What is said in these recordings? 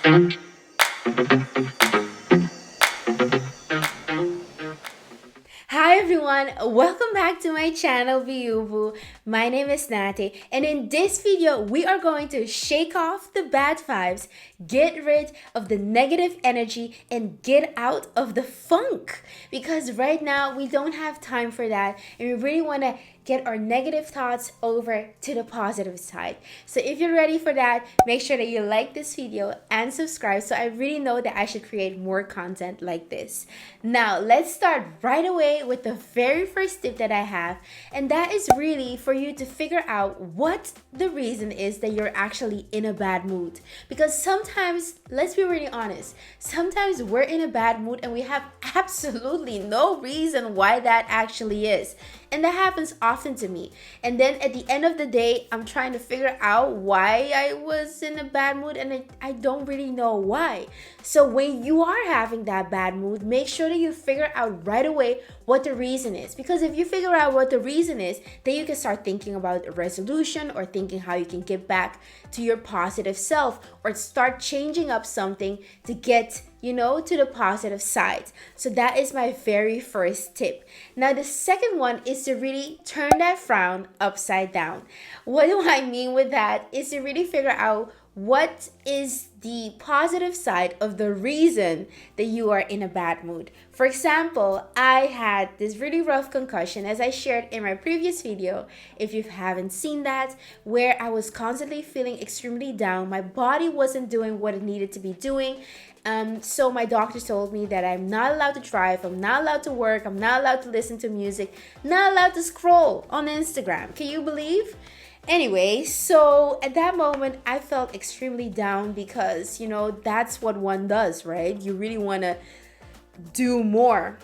Hi everyone, welcome back to my channel beYouBoo. My name is Tsnatee, and in this video we are going to shake off the bad vibes, get rid of the negative energy, and get out of the funk. Because right now we don't have time for that, and we really want to get our negative thoughts over to the positive side. So if you're ready for that, make sure that you like this video and subscribe so I really know that I should create more content like this. Now, let's start right away with the very first tip that I have, and that is really for you to figure out what the reason is that you're actually in a bad mood. Because sometimes, let's be really honest, sometimes we're in a bad mood and we have absolutely no reason why that actually is. And that happens often to me. And then at the end of the day, I'm trying to figure out why I was in a bad mood and I don't really know why. So when you are having that bad mood, make sure that you figure out right away what the reason is. Because if you figure out what the reason is, then you can start thinking about a resolution or thinking how you can get back to your positive self or start changing up something to get to the positive side. So that is my very first tip. Now, the second one is to really turn that frown upside down. What do I mean with that? Is to really figure out what is the positive side of the reason that you are in a bad mood. For example, I had this really rough concussion, as I shared in my previous video, if you haven't seen that, where I was constantly feeling extremely down. My body wasn't doing what it needed to be doing. So my doctor told me that I'm not allowed to drive, I'm not allowed to work, I'm not allowed to listen to music, not allowed to scroll on Instagram. Can you believe? Anyway, so at that moment, I felt extremely down because, that's what one does, right? You really want to do more.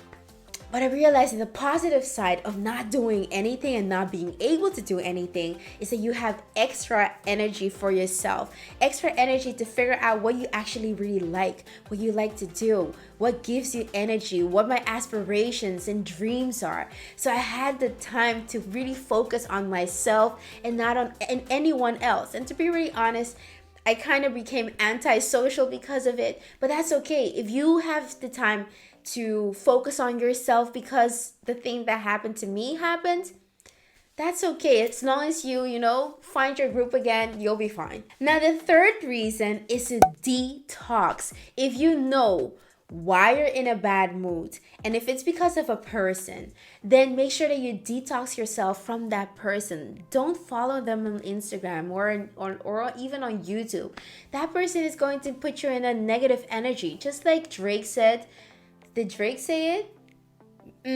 But I realized that the positive side of not doing anything and not being able to do anything is that you have extra energy for yourself, extra energy to figure out what you actually really like, what you like to do, what gives you energy, what my aspirations and dreams are. So I had the time to really focus on myself and not on anyone else. And to be really honest, I kind of became antisocial because of it, but that's okay. If you have the time to focus on yourself because the thing that happened to me happened, that's okay. As long as you find your group again, you'll be fine. Now, the third reason is to detox. If you know why you're in a bad mood, and if it's because of a person, then make sure that you detox yourself from that person. Don't follow them on Instagram or even on YouTube. That person is going to put you in a negative energy. Just like Drake said. Did Drake say it?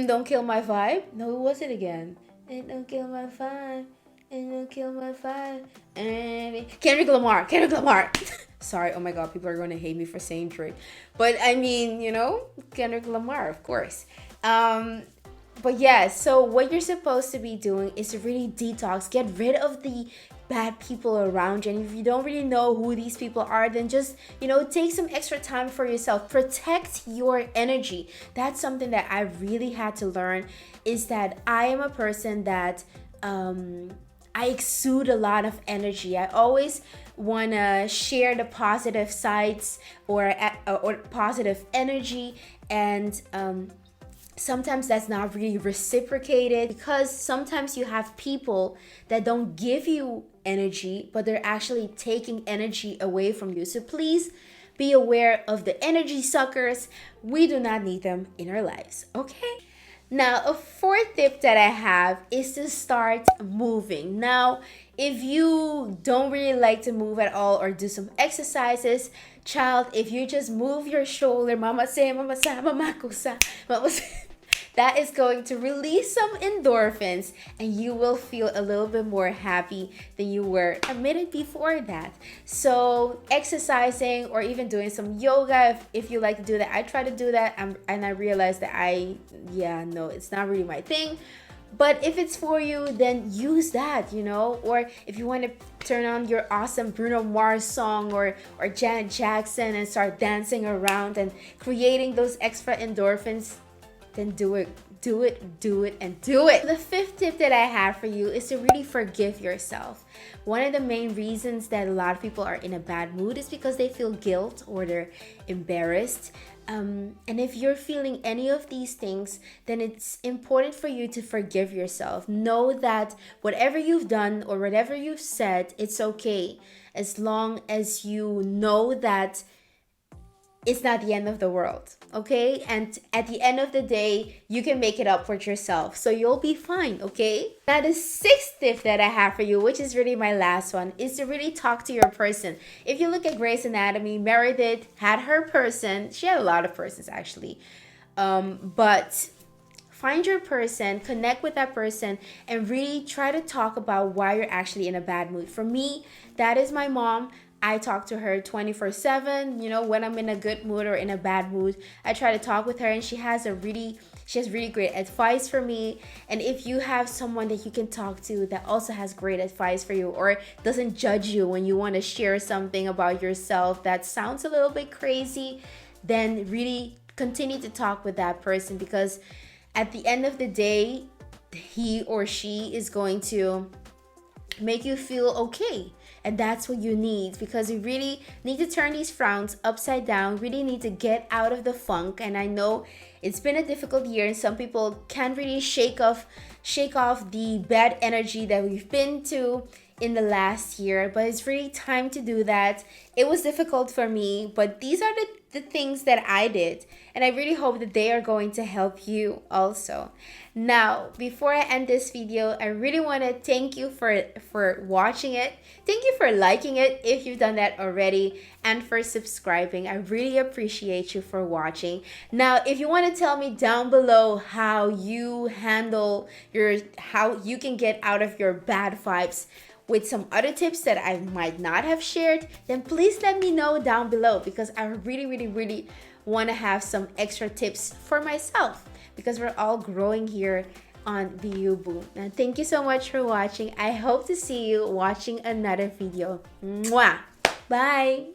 Don't kill my vibe? No, what was it again? It don't kill my vibe. It don't kill my vibe. And Kendrick Lamar. Sorry, oh my god, people are going to hate me for saying Drake. But I mean, Kendrick Lamar, of course. But yeah, so what you're supposed to be doing is to really detox, get rid of the bad people around you. And if you don't really know who these people are, then just, take some extra time for yourself. Protect your energy. That's something that I really had to learn, is that I am a person that I exude a lot of energy. I always want to share the positive sides or positive energy, and sometimes that's not really reciprocated, because sometimes you have people that don't give you energy, but they're actually taking energy away from you. So please be aware of the energy suckers. We do not need them in our lives, okay? Now, a fourth tip that I have is to start moving. Now, if you don't really like to move at all or do some exercises, child, if you just move your shoulder, mama say, mama sa, mama kusa, mama say, that is going to release some endorphins and you will feel a little bit more happy than you were a minute before that. So exercising or even doing some yoga, if you like to do that. I try to do that and I realized that it's not really my thing. But if it's for you, then use that, or if you want to turn on your awesome Bruno Mars song or Janet Jackson and start dancing around and creating those extra endorphins, then do it. do it, do it, and do it. The fifth tip that I have for you is to really forgive yourself. One of the main reasons that a lot of people are in a bad mood is because they feel guilt or they're embarrassed. And if you're feeling any of these things, then it's important for you to forgive yourself. Know that whatever you've done or whatever you've said, it's okay, as long as you know that it's not the end of the world, okay? And at the end of the day, you can make it up for yourself. So you'll be fine, okay? Now, the sixth tip that I have for you, which is really my last one, is to really talk to your person. If you look at Grey's Anatomy, Meredith had her person. She had a lot of persons, actually. But find your person, connect with that person, and really try to talk about why you're actually in a bad mood. For me, that is my mom. I talk to her 24/7. You know, when I'm in a good mood or in a bad mood, I try to talk with her, and she has really great advice for me. And if you have someone that you can talk to that also has great advice for you, or doesn't judge you when you want to share something about yourself that sounds a little bit crazy, then really continue to talk with that person, because at the end of the day, he or she is going to make you feel okay. And that's what you need, because you really need to turn these frowns upside down, really need to get out of the funk. And I know it's been a difficult year, and some people can't really shake off the bad energy that we've been to in the last year, but it's really time to do that. It was difficult for me, but these are the things that I did, and I really hope that they are going to help you also. Now, before I end this video, I really want to thank you for watching it. Thank you for liking it if you've done that already, and for subscribing. I really appreciate you for watching. Now, if you want to tell me down below how you how you can get out of your bad vibes with some other tips that I might not have shared, then please let me know down below, because I really want to have some extra tips for myself, because we're all growing here on beYouBoo. And thank you so much for watching. I hope to see you watching another video. Mwah! Bye!